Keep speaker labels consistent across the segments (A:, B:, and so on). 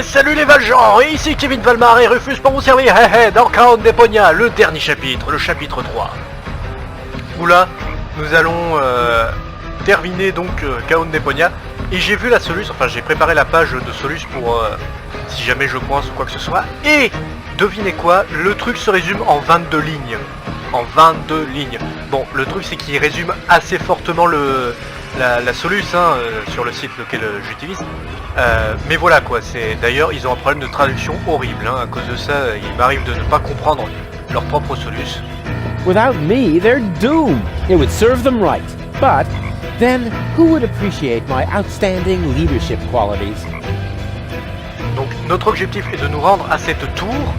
A: Ouais, salut les Valgens, et ici Kévin Valmar et Rufus pour vous servir, dans qu'on Deponia, le dernier chapitre, le chapitre 3. Où là, nous allons terminer donc qu'on Deponia, et j'ai vu la soluce, enfin j'ai préparé la page de soluce pour si jamais je coince ou quoi que ce soit, et devinez quoi, le truc se résume en 22 lignes. En 22 lignes. Bon, le truc c'est qu'il résume assez fortement la soluce sur le site lequel j'utilise. Mais voilà quoi, c'est d'ailleurs ils ont un problème de traduction horrible, à cause de ça il m'arrive de ne pas comprendre leur propre soluce.
B: Without me, they're doomed. It would serve them right. But then who would appreciate my outstanding leadership qualities?
A: Donc notre objectif est de nous rendre à cette tour.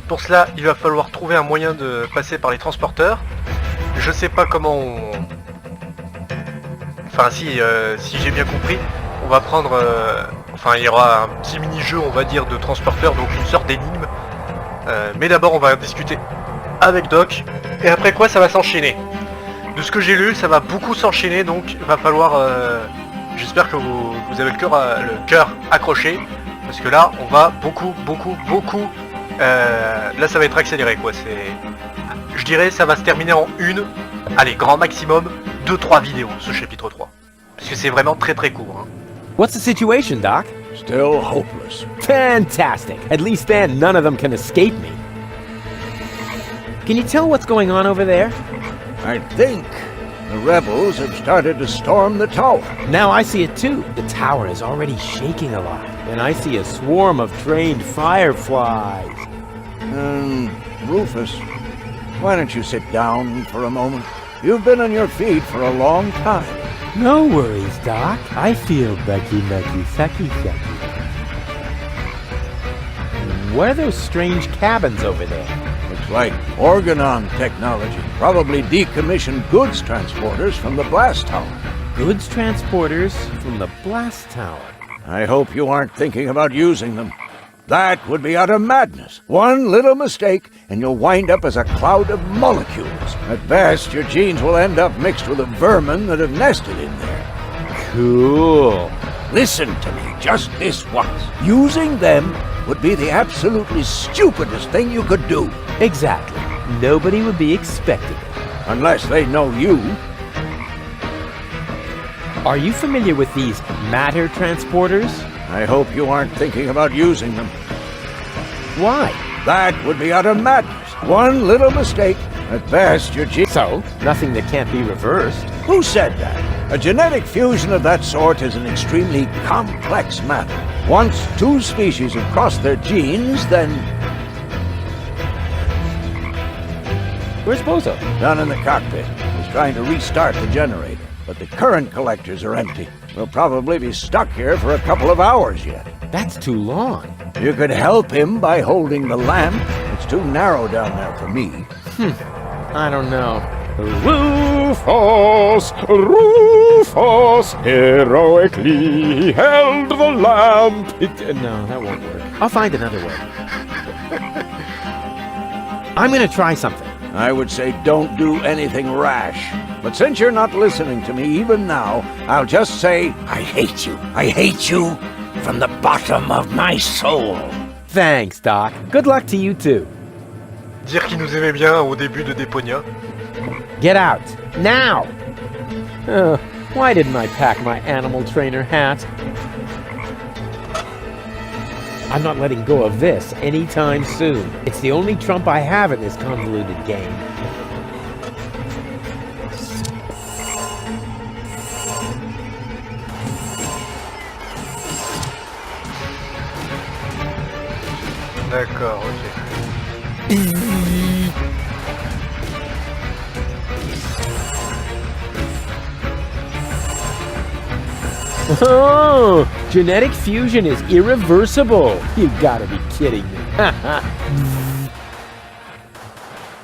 A: Pour cela, il va falloir trouver un moyen de passer par les transporteurs. Je sais pas comment on... Enfin si j'ai bien compris, on va prendre... Enfin il y aura un petit mini-jeu on va dire de transporteur, donc une sorte d'énigme. Mais d'abord on va discuter avec Doc, et après quoi ça va s'enchaîner. De ce que j'ai lu, ça va beaucoup s'enchaîner, donc il va falloir... J'espère que vous avez le cœur accroché, parce que là on va beaucoup... là ça va être accéléré quoi, je dirais ça va se terminer en allez grand maximum 2-3 vidéos ce chapitre 3. Parce que c'est vraiment très court.
B: What's the situation, Doc?
C: Still hopeless.
B: Fantastic! At least then none of them can escape me. Can you tell what's going on over there?
C: I think the rebels have started to storm the tower.
B: Now I see it too. The tower is already shaking a lot. And I see a swarm of trained fireflies.
C: Rufus, why don't you sit down for a moment? You've been on your feet for a long time.
B: No worries, Doc. I feel Becky, Seki. What are those strange cabins over there?
C: Looks like organon technology. Probably decommissioned goods transporters from the blast tower.
B: Goods transporters from the blast tower?
C: I hope you aren't thinking about using them. That would be utter madness. One little mistake, and you'll wind up as a cloud of molecules. At best, your genes will end up mixed with the vermin that have nested in there.
B: Cool.
C: Listen to me just this once. Using them would be the absolutely stupidest thing you could do.
B: Exactly. Nobody would be expecting it.
C: Unless they know you.
B: Are you familiar with these matter transporters?
C: I hope you aren't thinking about using them.
B: Why?
C: That would be utter madness. One little mistake, at best your genes...
B: So, nothing that can't be reversed.
C: Who said that? A genetic fusion of that sort is an extremely complex matter. Once two species have crossed their genes, then...
B: Where's Bozo?
C: Down in the cockpit. He's trying to restart the generator, but the current collectors are empty. We'll probably be stuck here for a couple of hours yet.
B: That's too long.
C: You could help him by holding the lamp. It's too narrow down there for me.
B: I don't know.
D: Rufus heroically held the lamp.
B: No, that won't work. I'll find another way. I'm gonna try something.
C: I would say don't do anything rash. But since you're not listening to me even now, I'll just say, I hate you. I hate you from the bottom of my soul.
B: Thanks, Doc. Good luck to you too.
A: Dire qu'il nous aimait bien au début de Deponia.
B: Get out, now! Why didn't I pack my animal trainer hat? I'm not letting go of this anytime soon. It's the only trump I have in this convoluted game.
A: D'accord, ok.
B: Oh, genetic fusion is irreversible. You gotta be kidding me.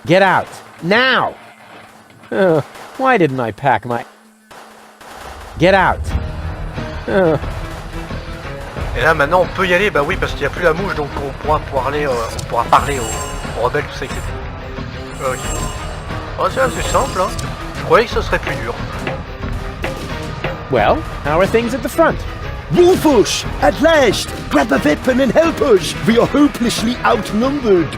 B: Get out, now! Why didn't I pack my... Get out.
A: Et là maintenant on peut y aller, bah oui parce qu'il n'y a plus la mouche, donc on pourra parler aux rebelles, tout ça, etc. Ok. Oh, c'est assez simple, hein. Je croyais que ce serait plus dur.
B: Well, how are things at the front?
E: Rufus, at last! grab a weapon and help us. We are hopelessly outnumbered.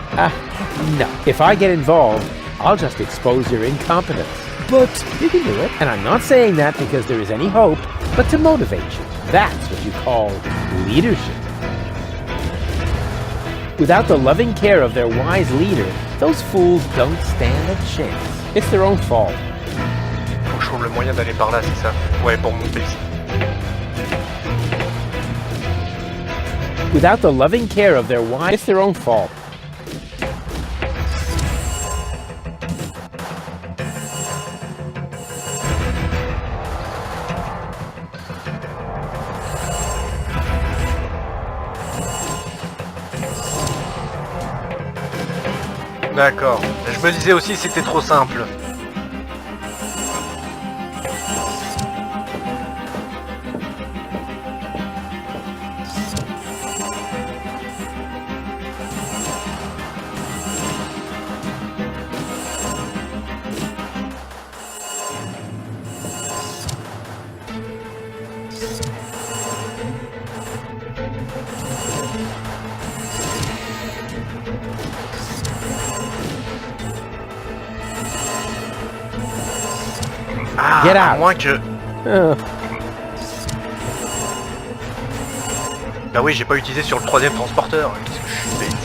B: No. If I get involved, I'll just expose your incompetence.
E: But
B: You can do it. And I'm not saying that because there is any hope, but to motivate you. That's what you call leadership. Without the loving care of their wise leader, those fools don't stand a chance. It's their own fault.
A: Faut que je trouve le moyen d'aller par là, c'est ça? Ouais, pour monter ici.
B: Without the loving care of their wise... It's their own fault.
A: D'accord. Je me disais aussi c'était trop simple. Ah,
B: Get
A: à
B: out.
A: moins que...
B: Oh.
A: Bah oui, j'ai pas utilisé sur le troisième transporteur. Qu'est-ce que je suis bête.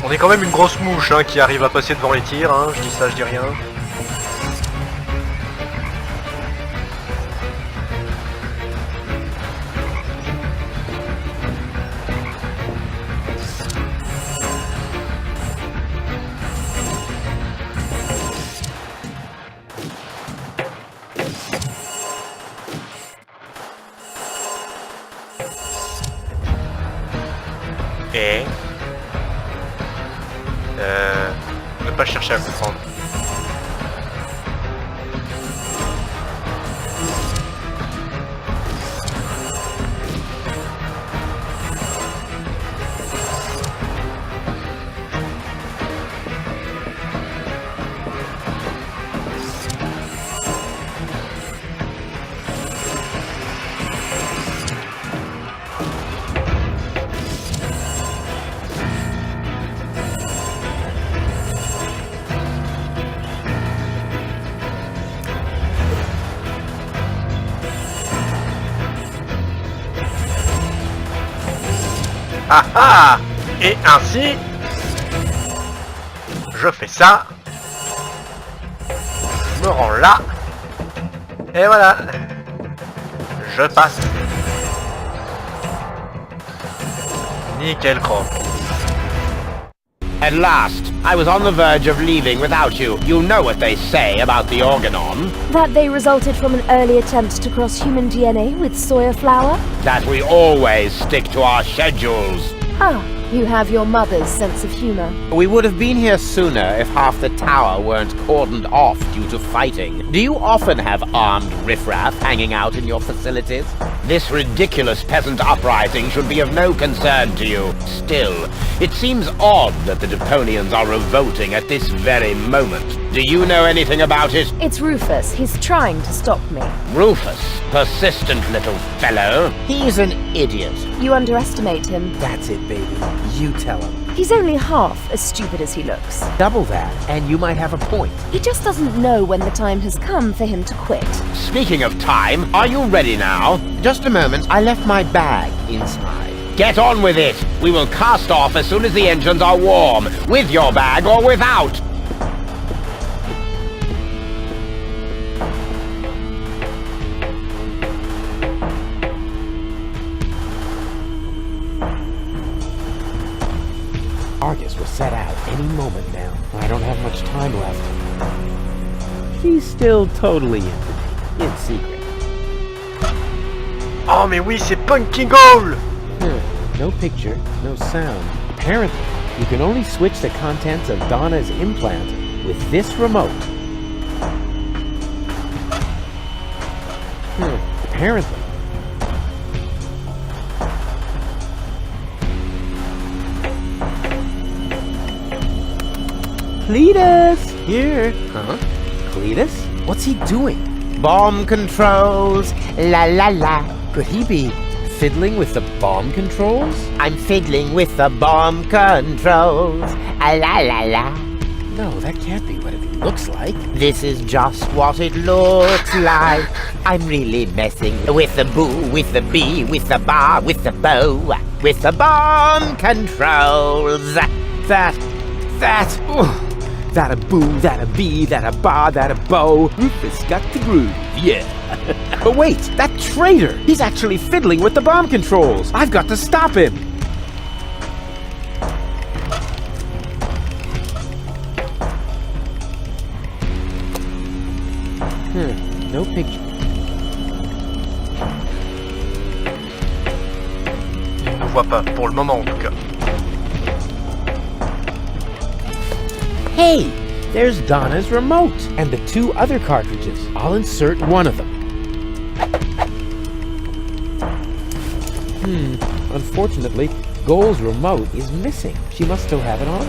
A: On est quand même une grosse mouche hein, qui arrive à passer devant les tirs, hein. Je dis ça, je dis rien. Et ne pas chercher à comprendre. Ah ah! Et ainsi, je fais ça, je me rends là, et voilà, je passe. Nickel croc.
F: At last, I was on the verge of leaving without you. You know what they say about the organon.
G: That they resulted from an early attempt to cross human DNA with soya flour?
F: That we always stick to our schedules.
G: Ah, you have your mother's sense of humor.
F: We would have been here sooner if half the tower weren't cordoned off due to fighting. Do you often have armed riffraff hanging out in your facilities? This ridiculous peasant uprising should be of no concern to you. Still, it seems odd that the Deponians are revolting at this very moment. Do you know anything about it?
G: It's Rufus. He's trying to stop me.
F: Rufus, persistent little fellow. He's an idiot.
G: You underestimate him.
B: That's it, baby. You tell him.
G: He's only half as stupid as he looks.
B: Double that, and you might have a point.
G: He just doesn't know when the time has come for him to quit.
F: Speaking of time, are you ready now?
B: Just a moment. I left my bag inside.
F: Get on with it! We will cast off as soon as the engines are warm, with your bag or without!
B: Argus will set out any moment now. I don't have much time left. He's still totally into me, in secret.
A: Oh mais oui, c'est Punking Hole!
B: No picture, no sound. Apparently, you can only switch the contents of Donna's implant with this remote. Apparently. Cletus! Here! Huh? Cletus? What's he doing?
F: bomb controls. La la la.
B: Could he be fiddling with the bomb controls?
F: I'm fiddling with the bomb controls. La la la.
B: No, that can't be what it looks like.
F: This is just what it looks like. I'm really messing with the boo, with the bee, with the bar, with the bow, with the bomb controls.
B: That a boo, that a bee, that a bar, that a bow. Rufus got the groove, yeah. But wait, that traitor! He's actually fiddling with the bomb controls. I've got to stop him. No picture.
A: Il ne voit pas, pour le moment en tout cas.
B: Hey, there's Donna's remote and the 2 other cartridges. I'll insert one of them. Unfortunately, Goal's remote is missing. She must still have it on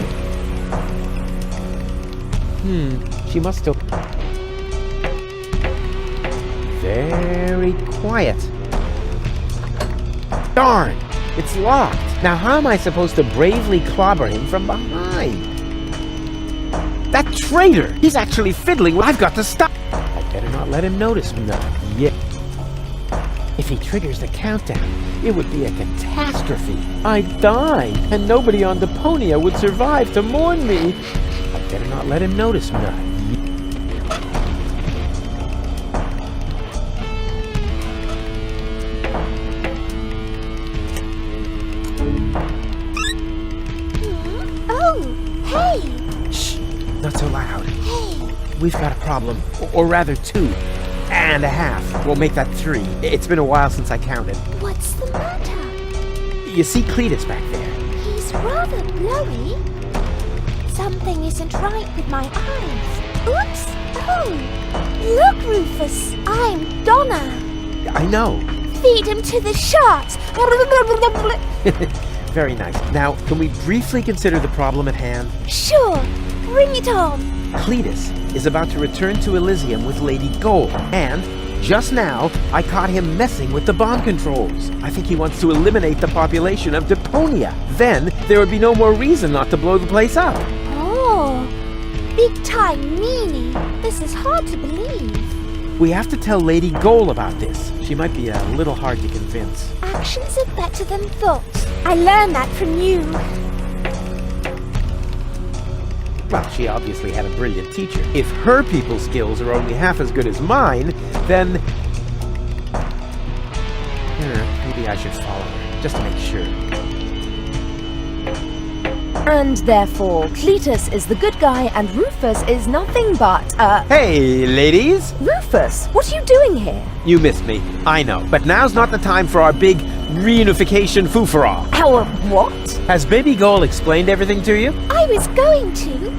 B: her. She must still... Very quiet. Darn! It's locked. Now how am I supposed to bravely clobber him from behind? That traitor! He's actually fiddling. I've got to stop. I better not let him notice me now. Yeah. If he triggers the countdown, it would be a catastrophe. I'd die, and nobody on Deponia would survive to mourn me. I better not let him notice me now. Not so loud.
G: Hey,
B: We've got a problem. Or rather 2 and a half. We'll make that 3. It's been a while since I counted.
G: what's the matter?
B: You see Cletus back there?
G: He's rather blowy. Something isn't right with my eyes. Oops! Oh! Look, Rufus! I'm Donna!
B: I know.
G: Feed him to the sharks!
B: Very nice. Now, can we briefly consider the problem at hand?
G: Sure! Bring it on!
B: Cletus is about to return to Elysium with Lady Goal, and just now, I caught him messing with the bomb controls. I think he wants to eliminate the population of Deponia. Then, there would be no more reason not to blow the place up.
G: Oh! Big-time meanie! This is hard to believe.
B: We have to tell Lady Goal about this. She might be a little hard to convince.
G: Actions are better than thoughts. I learned that from you.
B: Well, she obviously had a brilliant teacher. If her people skills are only half as good as mine, then... maybe I should follow her, just to make sure.
G: And therefore, Cletus is the good guy and Rufus is nothing but
B: Hey, ladies!
G: Rufus, what are you doing here?
B: You missed me, I know. But now's not the time for our big reunification foo-for-all.
G: Our what?
B: Has Baby Goal explained everything to you?
G: I was going to,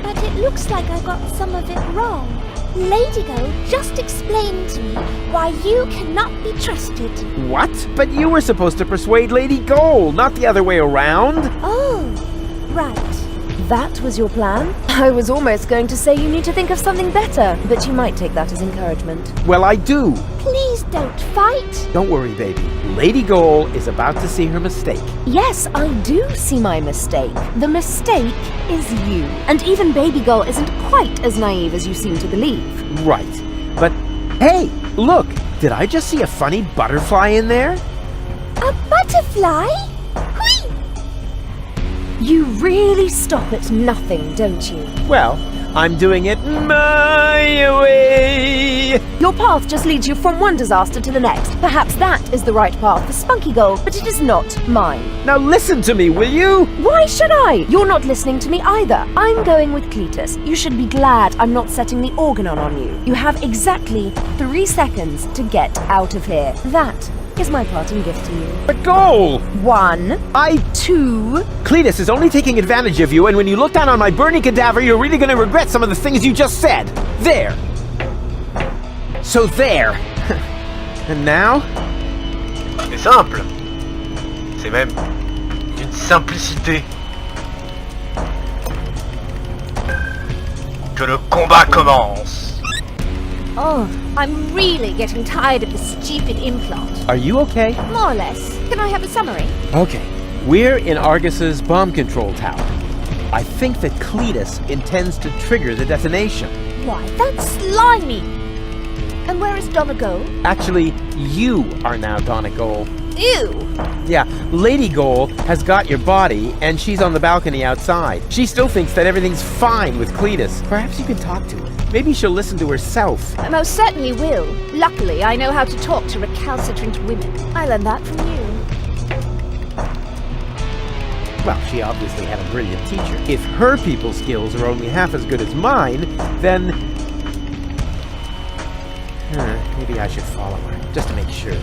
G: but it looks like I got some of it wrong. Lady Go just explained to me why you cannot be trusted.
B: What? But you were supposed to persuade Lady Goal, not the other way around.
G: Oh, right. That was your plan? I was almost going to say you need to think of something better, but you might take that as encouragement.
B: Well, I do.
G: Please don't fight.
B: Don't worry, baby. Lady Goal is about to see her mistake.
G: Yes, I do see my mistake. The mistake is you. And even Baby Girl isn't quite as naive as you seem to believe.
B: Right. But, hey, look! Did I just see a funny butterfly in there?
G: A butterfly? Whee! You really stop at nothing, don't you?
B: Well, I'm doing it my way!
G: Your path just leads you from one disaster to the next. Perhaps that is the right path for Spunky Girl, but it is not mine.
B: Now listen to me, will you?
G: Why should I? You're not listening to me either. I'm going with Cletus. You should be glad I'm not setting the organ on you. You have exactly 3 seconds to get out of here. That is my parting gift to you.
B: But Goal!
G: 1, 2...
B: Cletus is only taking advantage of you, and when you look down on my burning cadaver, you're really gonna regret some of the things you just said. There! So there! And now?
A: C'est simple. C'est même d'une simplicité. Que le combat commence.
G: Oh, I'm really getting tired of this stupid implant.
B: Are you okay?
G: More or less. Can I have a summary?
B: Okay. We're in Argus's bomb control tower. I think that Cletus intends to trigger the detonation.
G: Why, that's slimy! And where is Donegal?
B: Actually, you are now Donegal.
G: Ew!
B: Yeah, Lady Goal has got your body, and she's on the balcony outside. She still thinks that everything's fine with Cletus. Perhaps you can talk to her. Maybe she'll listen to herself.
G: I most certainly will. Luckily, I know how to talk to recalcitrant women. I learned that from you.
B: Well, she obviously had a brilliant teacher. If her people skills are only half as good as mine, then... maybe I should follow her, just to make sure.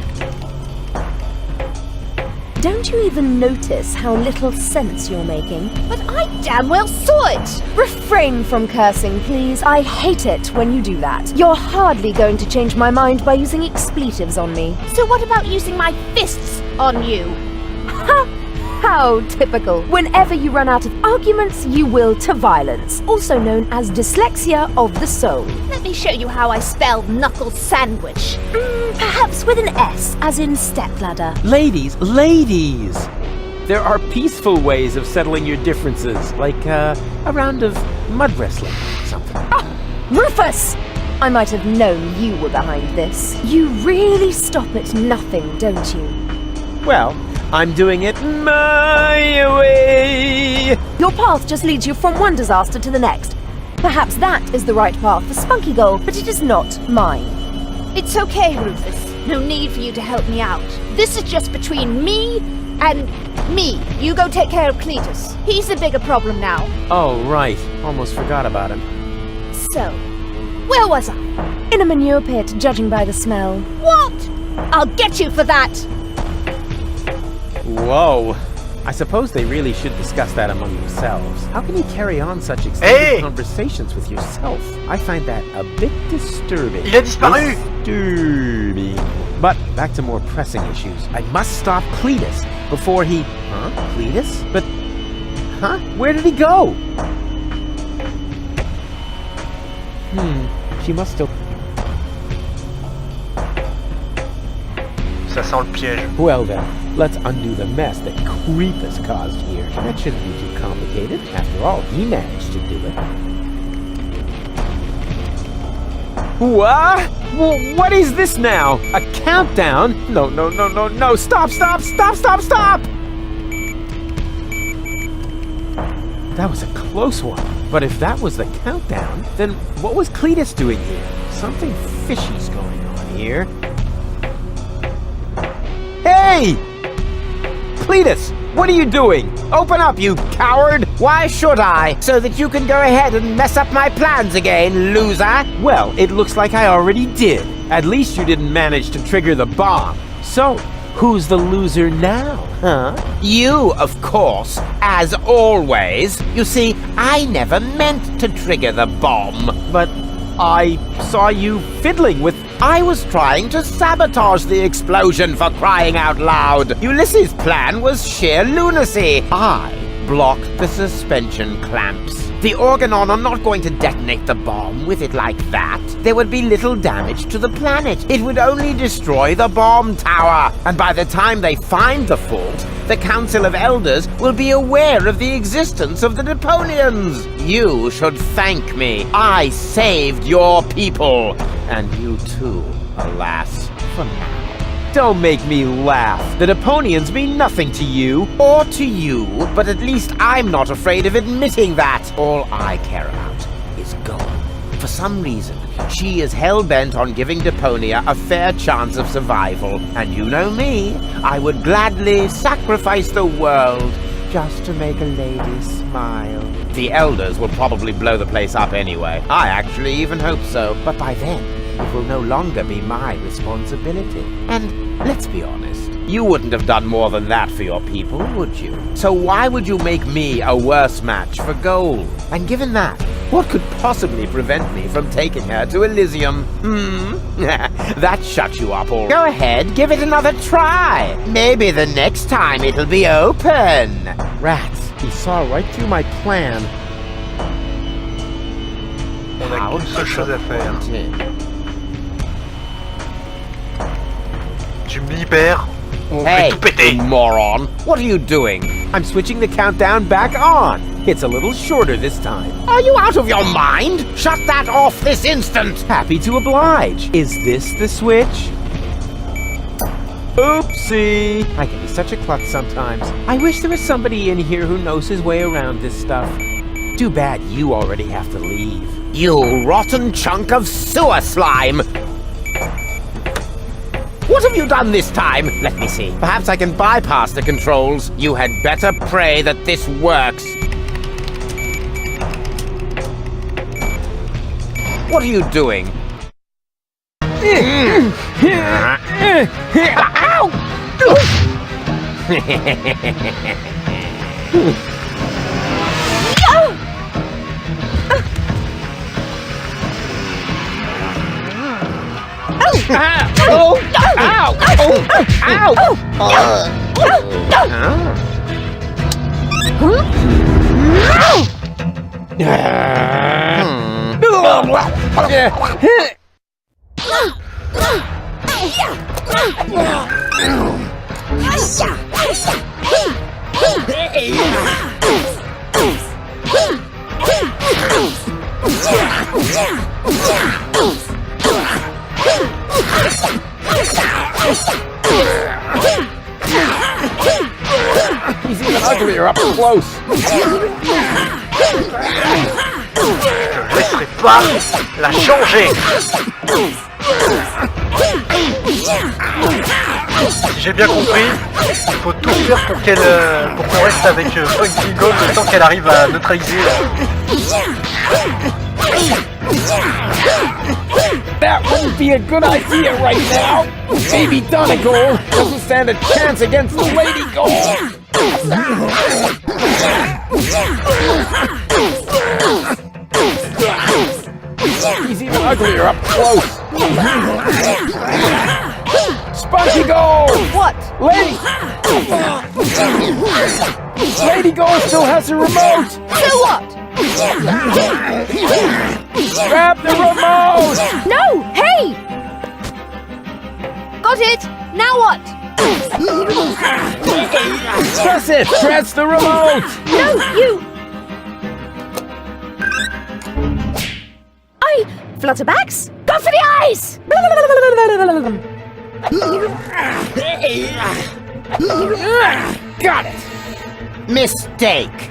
G: Don't you even notice how little sense you're making? But I damn well saw it! Refrain from cursing, please. I hate it when you do that. You're hardly going to change my mind by using expletives on me. So what about using my fists on you? Ha! How typical. Whenever you run out of arguments, you will to violence, also known as dyslexia of the soul. Let me show you how I spell knuckle sandwich. Perhaps with an S, as in stepladder.
B: Ladies! There are peaceful ways of settling your differences, like a round of mud wrestling or something.
G: Ah! Rufus! I might have known you were behind this. You really stop at nothing, don't you?
B: Well, I'm doing it my way!
G: Your path just leads you from one disaster to the next. Perhaps that is the right path for Spunky Goal, but it is not mine. It's okay, Rufus. No need for you to help me out. This is just between me and me. You go take care of Cletus. He's the bigger problem now.
B: Oh, right. Almost forgot about him.
G: So, where was I? In a manure pit, judging by the smell. What? I'll get you for that!
B: Whoa. I suppose they really should discuss that among themselves. How can you carry on such extended conversations with yourself? I find that a bit disturbing.
A: Il a disparu!
B: Disturbing. But back to more pressing issues. I must stop Cletus before he... Huh? Cletus? But... Huh? Where did he go? She must still...
A: Ça sent le piège.
B: Well then, let's undo the mess that Creepus caused here. That shouldn't be too complicated. After all, he managed to do it. What? What is this now? A countdown? No. Stop! That was a close one. But if that was the countdown, then what was Cletus doing here? Something fishy's going on here. Hey! Cletus, what are you doing? Open up, you coward!
F: Why should I? So that you can go ahead and mess up my plans again, loser?
B: Well, it looks like I already did. At least you didn't manage to trigger the bomb. So, who's the loser now, huh?
F: You, of course, as always. You see, I never meant to trigger the bomb.
B: But I saw you fiddling with...
F: I was trying to sabotage the explosion, for crying out loud. Ulysses' plan was sheer lunacy. I blocked the suspension clamps. The Organon are not going to detonate the bomb with it like that. There would be little damage to the planet. It would only destroy the bomb tower. And by the time they find the fault, the Council of Elders will be aware of the existence of the Deponians. You should thank me. I saved your people. And you too, alas, for now.
B: Don't make me laugh. The Deponians mean nothing to you.
F: Or to you, but at least I'm not afraid of admitting that. All I care about is gold. For some reason, she is hell-bent on giving Deponia a fair chance of survival. And you know me, I would gladly sacrifice the world just to make a lady smile. The Elders will probably blow the place up anyway. I actually even hope so. But by then, it will no longer be my responsibility. And let's be honest, you wouldn't have done more than that for your people, would you? So why would you make me a worse match for gold? And given that, what could possibly prevent me from taking her to Elysium? That shut you up all. Go ahead, give it another try. Maybe the next time it'll be open.
B: Rats, he saw right through my plan.
A: On a qu'une seule chose à faire. tu me libères, on fait
F: Hey,
A: tout péter.
F: moron! What are you doing?
B: I'm switching the countdown back on. It's a little shorter this time.
F: Are you out of your mind? Shut that off this instant!
B: Happy to oblige. Is this the switch? Oopsie! I can be such a klutz sometimes. I wish there was somebody in here who knows his way around this stuff. Too bad you already have to leave.
F: You rotten chunk of sewer slime! What have you done this time? Let me see. Perhaps I can bypass the controls. You had better pray that this works. What are you doing? Ow! Ow! Ow!
B: He's even uglier up close.
A: Je laisserai pas la changer. Si j'ai bien compris, il faut tout faire pour qu'elle, pour qu'on reste avec Funky Gold le temps qu'elle arrive à neutraliser.
B: That wouldn't be a good idea right now. Baby Donegal doesn't stand a chance against the Lady Gold. He's even uglier up close. Spunky Gold!
G: What?
B: Lady! Lady Gold still has a remote!
G: So what?
B: Grab the remote!
G: No! Hey! Got it! Now what?
B: Press it! Press the remote!
G: No, you... Flutterbacks? Go for the eyes!
B: Got it!
F: Mistake!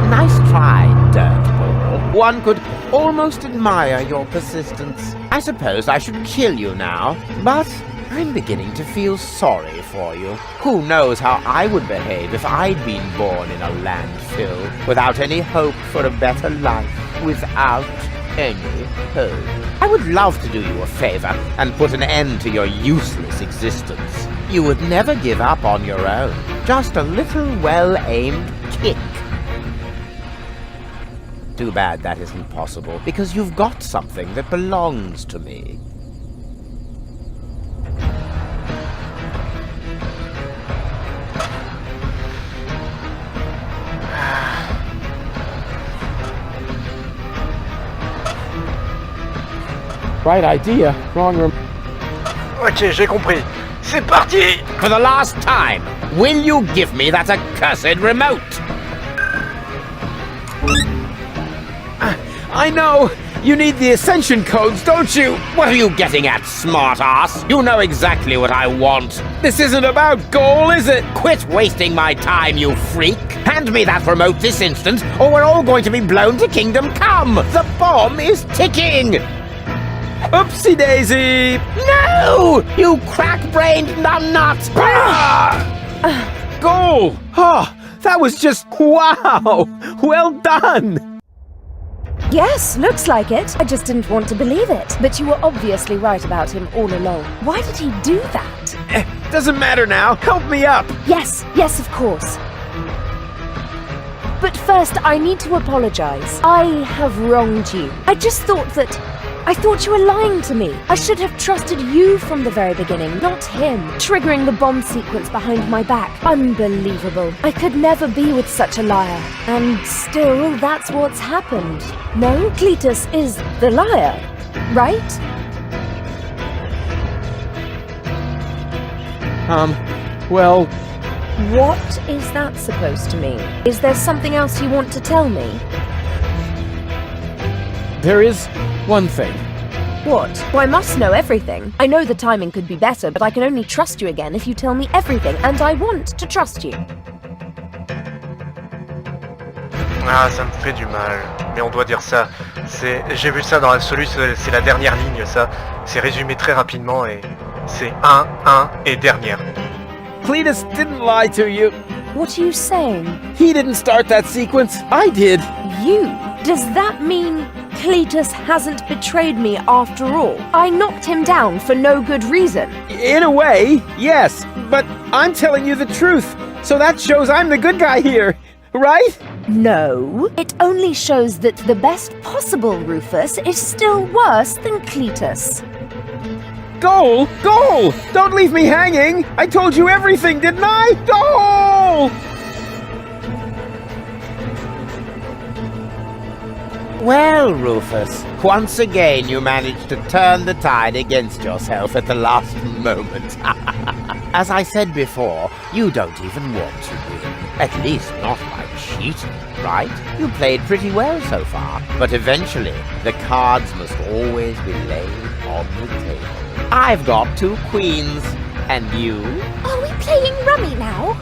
F: Nice try, Dirtball. One could almost admire your persistence. I suppose I should kill you now, but I'm beginning to feel sorry for you. Who knows how I would behave if I'd been born in a landfill, without any hope for a better life, without any hope. I would love to do you a favor and put an end to your useless existence. You would never give up on your own, just a little well-aimed kick. Too bad that isn't possible, because you've got something that belongs to me.
B: Right idea, wrong room.
A: Ok, j'ai compris. C'est parti!
F: For the last time, will you give me that accursed remote?
B: I know! You need the ascension codes, don't you?
F: What are you getting at, smartass? You know exactly what I want.
B: This isn't about goal, is it?
F: Quit wasting my time, you freak! Hand me that remote this instant, or we're all going to be blown to Kingdom Come! The bomb is ticking!
B: Oopsie daisy!
F: No! You crack-brained numbnut!
B: Goal! Oh, that was just wow! Well done!
G: Yes, looks like it. I just didn't want to believe it. But you were obviously right about him all along. Why did he do that?
B: Doesn't matter now. Help me up!
G: Yes, of course. But first, I need to apologize. I have wronged you. I just thought that I thought you were lying to me. I should have trusted you from the very beginning, not him. Triggering the bomb sequence behind my back. Unbelievable. I could never be with such a liar. And still, that's what's happened. No, Cletus is the liar, right?
B: Well...
G: What is that supposed to mean? Is there something else you want to tell me?
B: there is one thing.
G: What? Well, I must know everything. I know the timing could be better, but I can only trust you again if you tell me everything, and I want to trust you.
A: Ah, ça me fait du mal. Mais on doit dire ça. J'ai vu ça dans l'absolu, c'est la dernière ligne, ça. C'est résumé très rapidement et c'est 1 et dernière.
B: Cletus didn't lie to you.
G: What are you saying?
B: He didn't start that sequence. I did.
G: You? Does that mean Cletus hasn't betrayed me after all? I knocked him down for no good reason.
B: In a way, yes. But I'm telling you the truth. So that shows I'm the good guy here. Right?
G: No. It only shows that the best possible Rufus is still worse than Cletus.
B: Goal! Goal! Don't leave me hanging! I told you everything, didn't I? Goal!
F: Well, Rufus, once again you managed to turn the tide against yourself at the last moment. As I said before, you don't even want to win. At least not by cheating, right? You played pretty well so far, but eventually the cards must always be laid on the table. I've got 2 queens, and you?
H: Are we playing rummy now?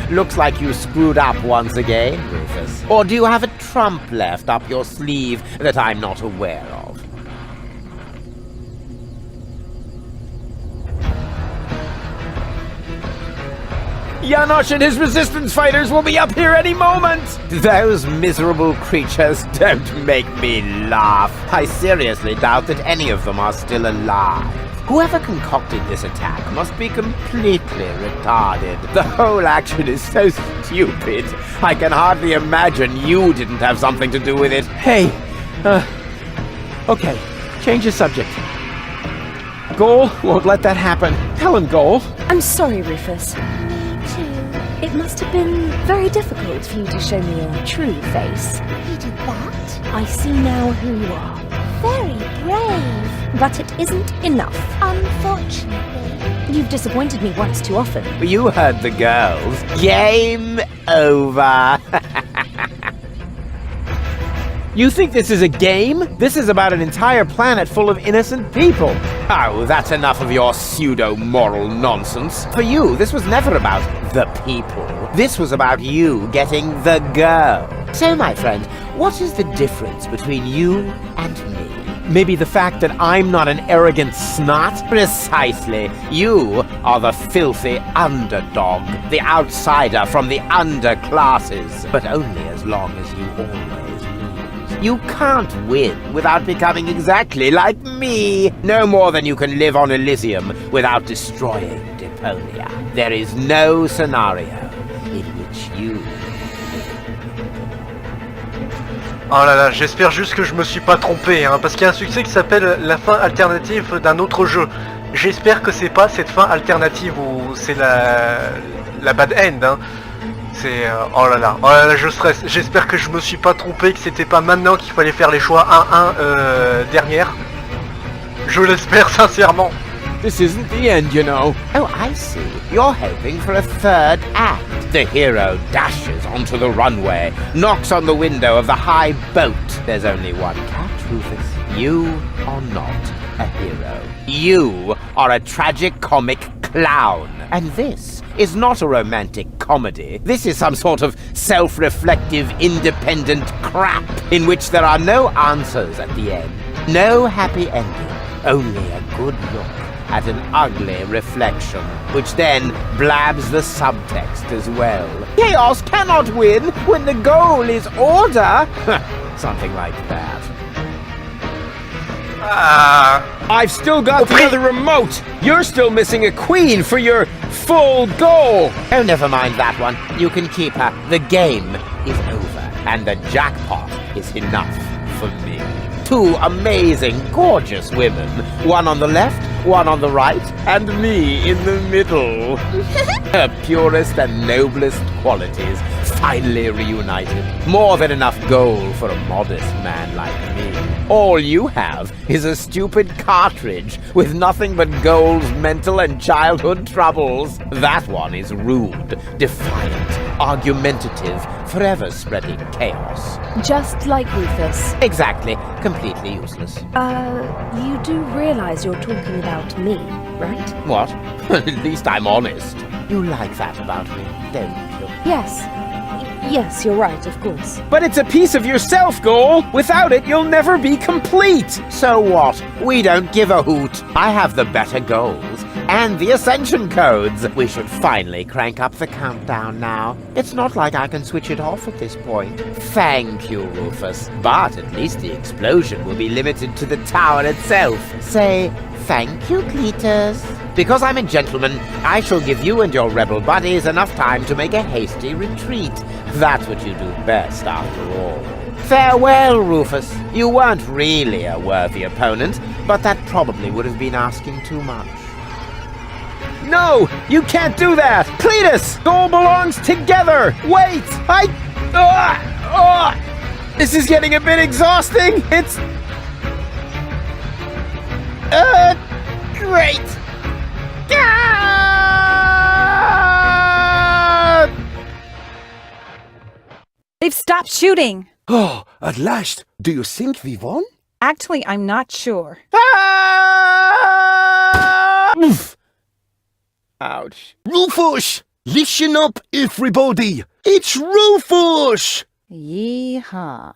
F: Looks like you screwed up once again, Rufus. Or do you have a trump left up your sleeve that I'm not aware of?
B: Janosch and his resistance fighters will be up here any moment!
F: Those miserable creatures don't make me laugh. I seriously doubt that any of them are still alive. Whoever concocted this attack must be completely retarded. The whole action is so stupid. I can hardly imagine you didn't have something to do with it.
B: Hey, okay, change the subject. Goal won't let that happen. Tell him, Goal.
G: I'm sorry, Rufus. It must have been very difficult for you to show me your true face.
H: He did that?
G: I see now who you are.
H: Very brave.
G: But it isn't enough.
H: Unfortunately.
G: You've disappointed me once too often.
F: You heard the girls. Game over.
B: You think this is a game? This is about an entire planet full of innocent people.
F: Oh, that's enough of your pseudo-moral nonsense. For you, this was never about the people. This was about you getting the girl. So, my friend, what is the difference between you and me?
B: Maybe the fact that I'm not an arrogant snot?
F: Precisely. You are the filthy underdog, the outsider from the underclasses. But only as long as you always lose. You can't win without becoming exactly like me. No more than you can live on Elysium without destroying Deponia. There is no scenario in which you...
A: Oh là là, j'espère juste que je me suis pas trompé, hein, parce qu'il y a un succès qui s'appelle la fin alternative d'un autre jeu. J'espère que c'est pas cette fin alternative où c'est la bad end, hein. C'est... oh là là, je stresse. J'espère que je me suis pas trompé, que c'était pas maintenant qu'il fallait faire les choix 1-1 dernière. Je l'espère sincèrement.
B: This isn't the end, you know.
F: Oh, I see. You're hoping for a third act. The hero dashes onto the runway, knocks on the window of the high boat. There's only one catch, Rufus. You are not a hero. You are a tragic-comic clown. And this is not a romantic comedy. This is some sort of self-reflective, independent crap in which there are no answers at the end. No happy ending. Only a good look at an ugly reflection, which then blabs the subtext as well. Chaos cannot win when the goal is order. Something like that.
B: I've still got the other remote. You're still missing a queen for your full goal.
F: Oh, never mind that one. You can keep her. The game is over, and the jackpot is enough for me. Two amazing, gorgeous women. One on the left, one on the right, and me in the middle. Her purest and noblest qualities finally reunited. More than enough gold for a modest man like me. All you have is a stupid cartridge with nothing but Gold's mental and childhood troubles. That one is rude, defiant, argumentative, forever spreading chaos.
G: Just like Rufus.
F: Exactly. Completely useless.
G: You do realize you're talking about me, right?
F: What? At least I'm honest. You like that about me, don't you?
G: Yes. Yes, you're right, of course.
B: But it's a piece of yourself, Goal. Without it, you'll never be complete.
F: So what? We don't give a hoot. I have the better goals and the ascension codes. We should finally crank up the countdown now. It's not like I can switch it off at this point. Thank you, Rufus. But at least the explosion will be limited to the tower itself. Say thank you, Cletus. Because I'm a gentleman, I shall give you and your rebel buddies enough time to make a hasty retreat. That's what you do best, after all. Farewell, Rufus. You weren't really a worthy opponent, but that probably would have been asking too much.
B: No! You can't do that! Cletus! Goal belongs together! Wait! This is getting a bit exhausting! It's... great!
I: They've stopped shooting.
E: Oh, at last. Do you think we won?
I: Actually, I'm not sure.
B: Oof. Ouch.
E: Rufus! Listen up, everybody! It's Rufus!
I: Yeehaw.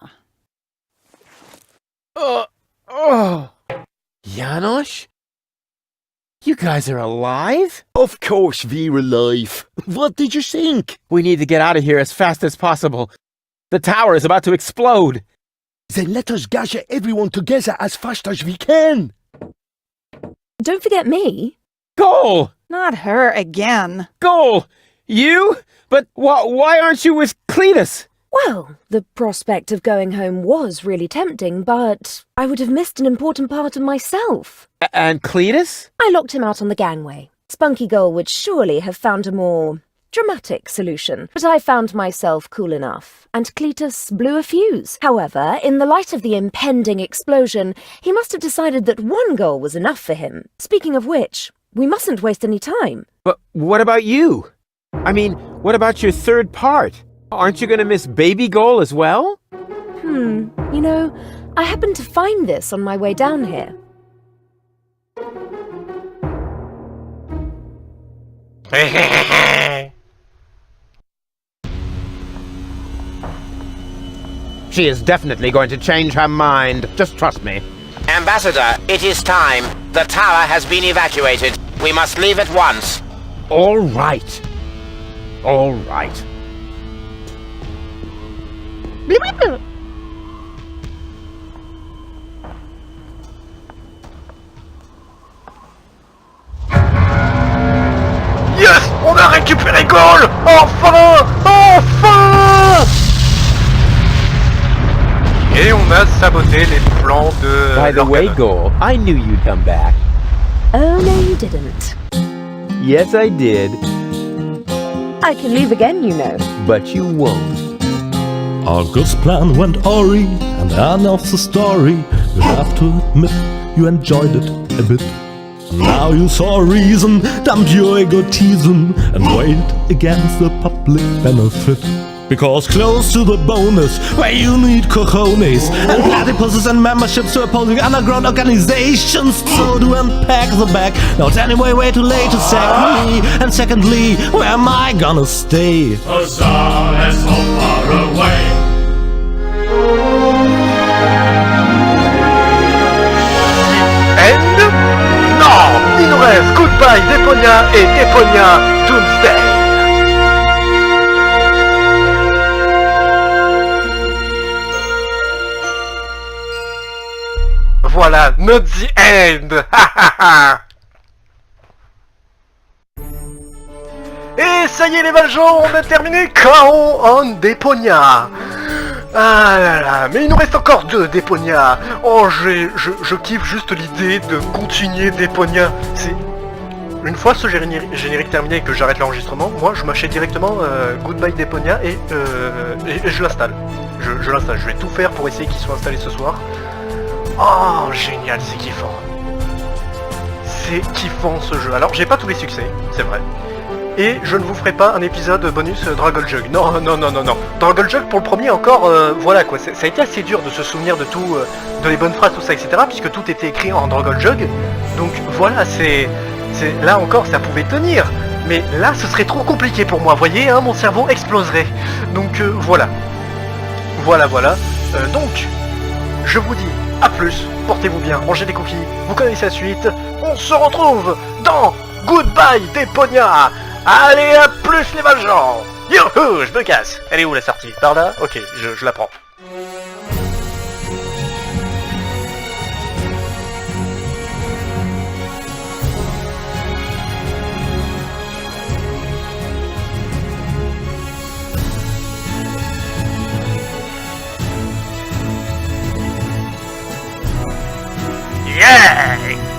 B: Janosch? You guys are alive?
E: Of course we're alive. What did you think?
B: We need to get out of here as fast as possible. The tower is about to explode.
E: Then let us gather everyone together as fast as we can.
G: Don't forget me.
B: Goal!
I: Not her again.
B: Goal! You? But why aren't you with Cletus?
G: Well, the prospect of going home was really tempting, but I would have missed an important part of myself.
B: And Cletus?
G: I locked him out on the gangway. Spunky Gull would surely have found a more dramatic solution, but I found myself cool enough, and Cletus blew a fuse. However, in the light of the impending explosion, he must have decided that one goal was enough for him. Speaking of which, we mustn't waste any time.
B: But what about you? I mean, what about your third part? Aren't you going to miss Baby Goal as well?
G: You know, I happened to find this on my way down here.
F: She is definitely going to change her mind. Just trust me. Ambassador, it is time. The tower has been evacuated. We must leave at once. All right. All right.
A: Yes! On a récupéré Goal! Enfin! Enfin! Et on a saboté les plans de...
B: By the way, Goal, I knew you'd come back.
G: Oh, no, you didn't.
B: Yes, I did.
G: I can leave again, you know.
B: But you won't.
J: August's plan went awry, and I know the story. You have to admit, you enjoyed it a bit. Now you saw a reason, dump your egotism, and weigh it against the public benefit. Because close to the bonus, where you need cojones and platypuses and memberships to opposing underground organizations. So to unpack the bag, now it's anyway way too late to sack me. And secondly, where am I gonna stay?
K: Huzzah, let's so far away.
A: And? Non! Il nous reste Goodbye Deponia et Deponia Doomsday. Voilà, not the end. Et ça y est les Valgens, on a terminé KO on Deponia. Ah là là, mais il nous reste encore 2 Deponia. Oh, je kiffe juste l'idée de continuer Deponia. C'est... Une fois ce générique terminé et que j'arrête l'enregistrement, moi je m'achète directement Goodbye Deponia et je l'installe. Je l'installe, je vais tout faire pour essayer qu'il soit installé ce soir. Oh, génial, c'est kiffant. C'est kiffant ce jeu. Alors, j'ai pas tous les succès, c'est vrai. Et je ne vous ferai pas un épisode bonus Dragon Jug. Non, non, non, non, non. Dragon Jug pour le premier encore, voilà quoi. Ça a été assez dur de se souvenir de tout, de les bonnes phrases, tout ça, etc. Puisque tout était écrit en Dragon Jug. Donc voilà, là encore, ça pouvait tenir. Mais là, ce serait trop compliqué pour moi, vous voyez, hein, mon cerveau exploserait. Donc voilà. Voilà. Donc, je vous dis à plus, portez-vous bien, rangez des cookies, vous connaissez la suite. On se retrouve dans Goodbye Deponia. Allez, à plus les Valgens. Youhou, je me casse. Elle est où la sortie? Par là? Ok, je la prends. Yeah!